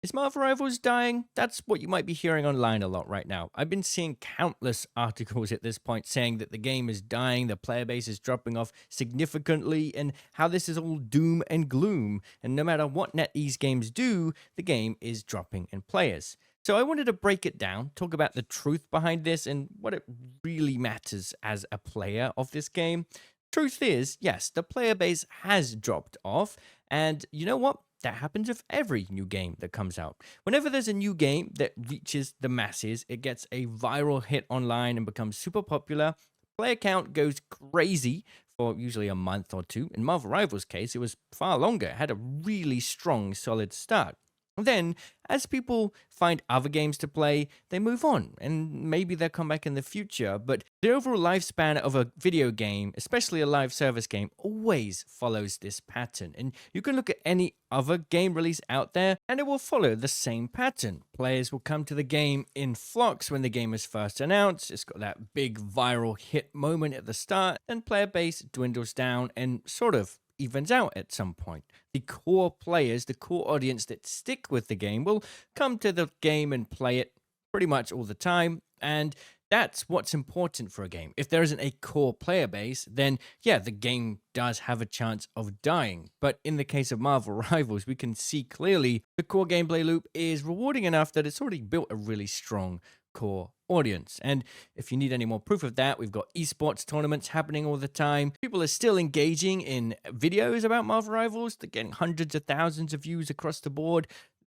Is Marvel Rivals dying? That's what you might be hearing online a lot right now. I've been seeing countless articles at this point saying that the game is dying, the player base is dropping off significantly, and how this is all doom and gloom. And no matter what Netease games do, the game is dropping in players. So I wanted to break it down, talk about the truth behind this and what it really matters as a player of this game. Truth is, yes, the player base has dropped off, and you know what? That happens with every new game that comes out. Whenever there's a new game that reaches the masses, it gets a viral hit online and becomes super popular. Player count goes crazy for usually a month or two. In Marvel Rivals' case, it was far longer. It had a really strong, solid start. Then, as people find other games to play, they move on, and maybe they'll come back in the future. But the overall lifespan of a video game, especially a live service game, always follows this pattern. And you can look at any other game release out there, and it will follow the same pattern. Players will come to the game in flocks when the game is first announced. It's got that big viral hit moment at the start, and player base dwindles down and sort of evens out at some point. The core players, the core audience that stick with the game will come to the game and play it pretty much all the time. And that's what's important for a game. If there isn't a core player base, then yeah, the game does have a chance of dying. But in the case of Marvel Rivals, we can see clearly the core gameplay loop is rewarding enough that it's already built a really strong core audience. And if you need any more proof of that, we've got esports tournaments happening all the time. People are still engaging in videos about Marvel Rivals. They're getting hundreds of thousands of views across the board.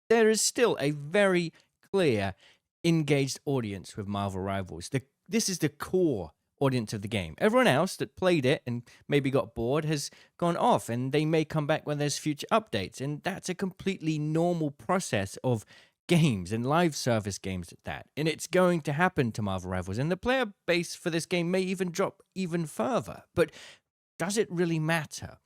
There is still a very clear engaged audience with Marvel Rivals. This is the core audience of the game. Everyone else that played it and maybe got bored has gone off, and they may come back when there's future updates. And that's a completely normal process of games and live service games at that. And it's going to happen to Marvel Rivals. And the player base for this game may even drop even further. But does it really matter?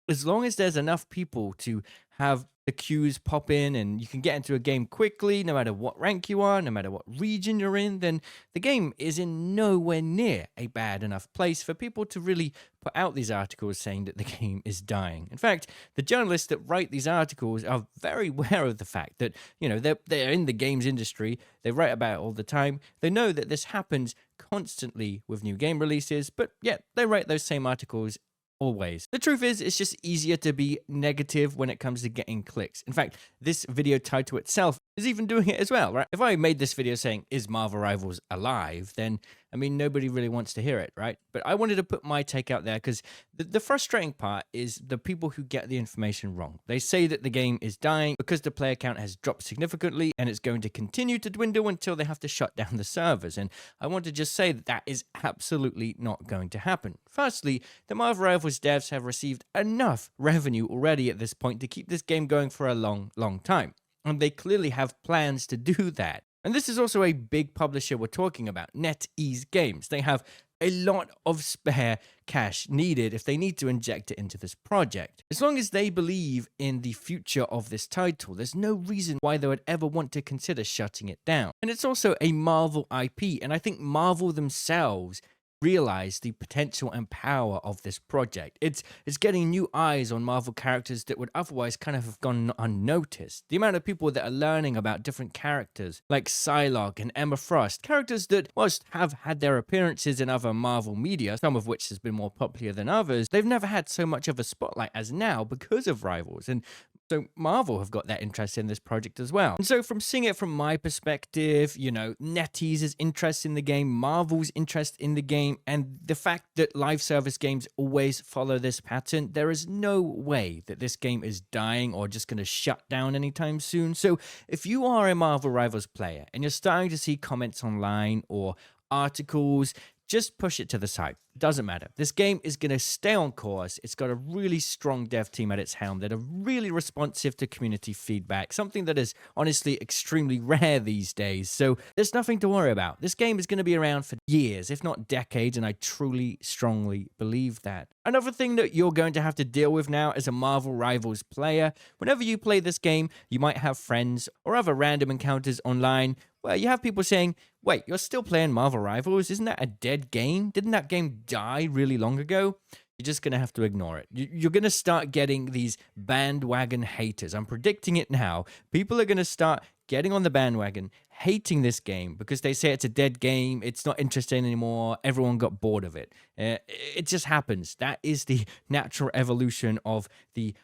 As long as there's enough people to have the queues pop in and you can get into a game quickly, no matter what rank you are, no matter what region you're in, then the game is in nowhere near a bad enough place for people to really put out these articles saying that the game is dying. In fact, the journalists that write these articles are very aware of the fact that, they're in the games industry, they write about it all the time, they know that this happens constantly with new game releases, but yet they write those same articles always. The truth is, it's just easier to be negative when it comes to getting clicks. In fact, this video title itself is even doing it as well, right? If I made this video saying, is Marvel Rivals alive? Then, nobody really wants to hear it, right? But I wanted to put my take out there because the frustrating part is the people who get the information wrong. They say that the game is dying because the player count has dropped significantly and it's going to continue to dwindle until they have to shut down the servers. And I want to just say that that is absolutely not going to happen. Firstly, the Marvel Rivals devs have received enough revenue already at this point to keep this game going for a long, long time. And they clearly have plans to do that. And this is also a big publisher we're talking about, Netease Games. They have a lot of spare cash needed if they need to inject it into this project. As long as they believe in the future of this title, there's no reason why they would ever want to consider shutting it down. And it's also a Marvel IP, and I think Marvel themselves realize the potential and power of this project. It's getting new eyes on Marvel characters that would otherwise kind of have gone unnoticed. The amount of people that are learning about different characters like Psylocke and Emma Frost, characters that whilst have had their appearances in other Marvel media, some of which has been more popular than others, they've never had so much of a spotlight as now because of Rivals. And so Marvel have got that interest in this project as well. And so from seeing it from my perspective, Netease's interest in the game, Marvel's interest in the game, and the fact that live service games always follow this pattern, there is no way that this game is dying or just going to shut down anytime soon. So if you are a Marvel Rivals player and you're starting to see comments online or articles, just push it to the side. Doesn't matter. This game is going to stay on course. It's got a really strong dev team at its helm that are really responsive to community feedback, something that is honestly extremely rare these days. So there's nothing to worry about. This game is going to be around for years, if not decades, and I truly, strongly believe that. Another thing that you're going to have to deal with now as a Marvel Rivals player, whenever you play this game, you might have friends or other random encounters online where you have people saying, wait, you're still playing Marvel Rivals? Isn't that a dead game? Didn't that game die really long ago? You're just going to have to ignore it. You're going to start getting these bandwagon haters. I'm predicting it now. People are going to start getting on the bandwagon, hating this game because they say it's a dead game. It's not interesting anymore. Everyone got bored of it. It just happens. That is the natural evolution of the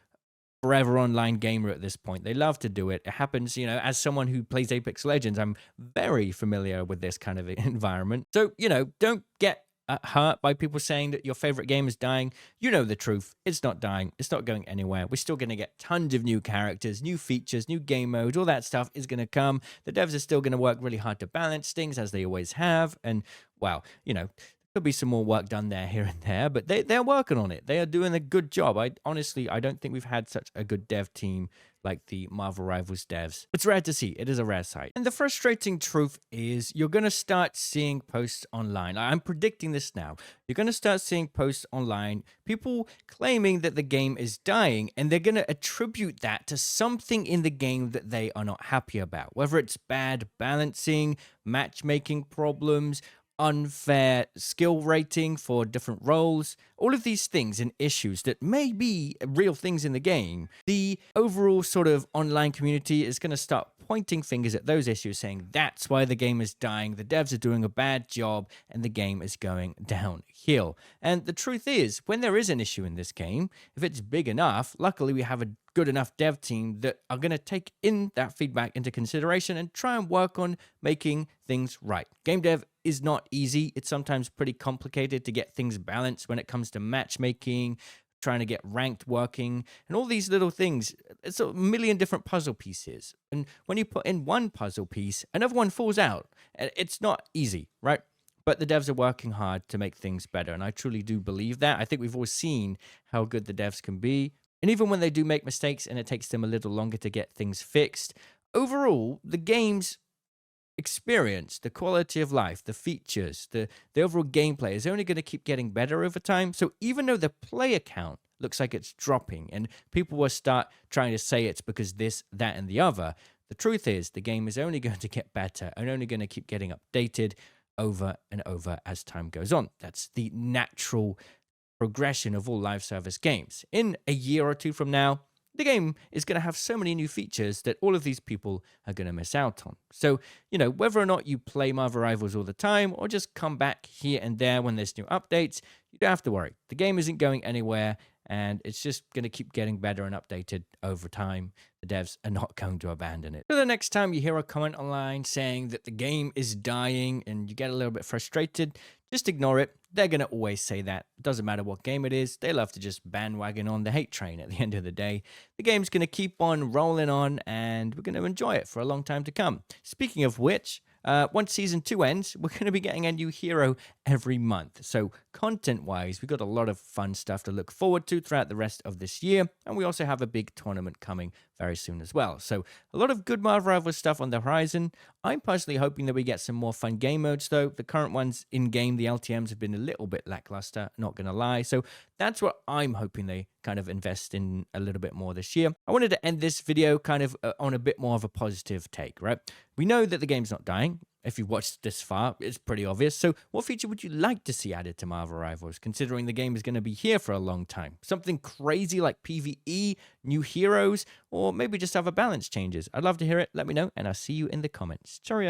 forever online gamer at this point. They love to do it. It happens, as someone who plays Apex Legends, I'm very familiar with this kind of environment. So, don't get hurt by people saying that your favorite game is dying. You know the truth. It's not dying. It's not going anywhere. We're still going to get tons of new characters, new features, new game modes. All that stuff is going to come. The devs are still going to work really hard to balance things as they always have. And wow, could be some more work done there, here and there, but they're working on it. They are doing a good job. I don't think we've had such a good dev team like the Marvel Rivals devs. It's rare to see. It is a rare sight. And the frustrating truth is you're going to start seeing posts online. I'm predicting this now. You're going to start seeing posts online, people claiming that the game is dying, and they're going to attribute that to something in the game that they are not happy about, whether it's bad balancing, matchmaking problems, unfair skill rating for different roles, all of these things and issues that may be real things in the game. The overall sort of online community is going to start pointing fingers at those issues, saying that's why the game is dying, the devs are doing a bad job, and the game is going downhill. And the truth is, when there is an issue in this game, if it's big enough, luckily we have a good enough dev team that are going to take in that feedback into consideration and try and work on making things right. Game dev is not easy. It's sometimes pretty complicated to get things balanced when it comes to matchmaking, trying to get ranked working, and all these little things. It's a million different puzzle pieces. And when you put in one puzzle piece, another one falls out. It's not easy, right? But the devs are working hard to make things better. And I truly do believe that. I think we've all seen how good the devs can be. And even when they do make mistakes and it takes them a little longer to get things fixed, overall, the game's experience, the quality of life, the features, the overall gameplay is only going to keep getting better over time. So even though the player count looks like it's dropping and people will start trying to say it's because this, that, and the other, the truth is the game is only going to get better and only going to keep getting updated over and over as time goes on. That's the natural progression of all live service games. In a year or two from now, the game is going to have so many new features that all of these people are going to miss out on. So, whether or not you play Marvel Rivals all the time or just come back here and there when there's new updates, you don't have to worry. The game isn't going anywhere and it's just going to keep getting better and updated over time. The devs are not going to abandon it. So the next time you hear a comment online saying that the game is dying and you get a little bit frustrated, just ignore it. They're going to always say that. It doesn't matter what game it is. They love to just bandwagon on the hate train at the end of the day. The game's going to keep on rolling on and we're going to enjoy it for a long time to come. Speaking of which, once Season 2 ends, we're going to be getting a new hero every month. So content-wise, we've got a lot of fun stuff to look forward to throughout the rest of this year. And we also have a big tournament coming very soon as well. So a lot of good Marvel Rivals stuff on the horizon. I'm personally hoping that we get some more fun game modes, though. The current ones in-game, the LTMs, have been a little bit lackluster, not going to lie. So that's what I'm hoping they kind of invest in a little bit more this year. I wanted to end this video kind of on a bit more of a positive take, right? We know that the game's not dying. If you've watched this far, it's pretty obvious. So what feature would you like to see added to Marvel Rivals, considering the game is going to be here for a long time? Something crazy like PvE, new heroes, or maybe just other balance changes? I'd love to hear it. Let me know, and I'll see you in the comments. Cheerio.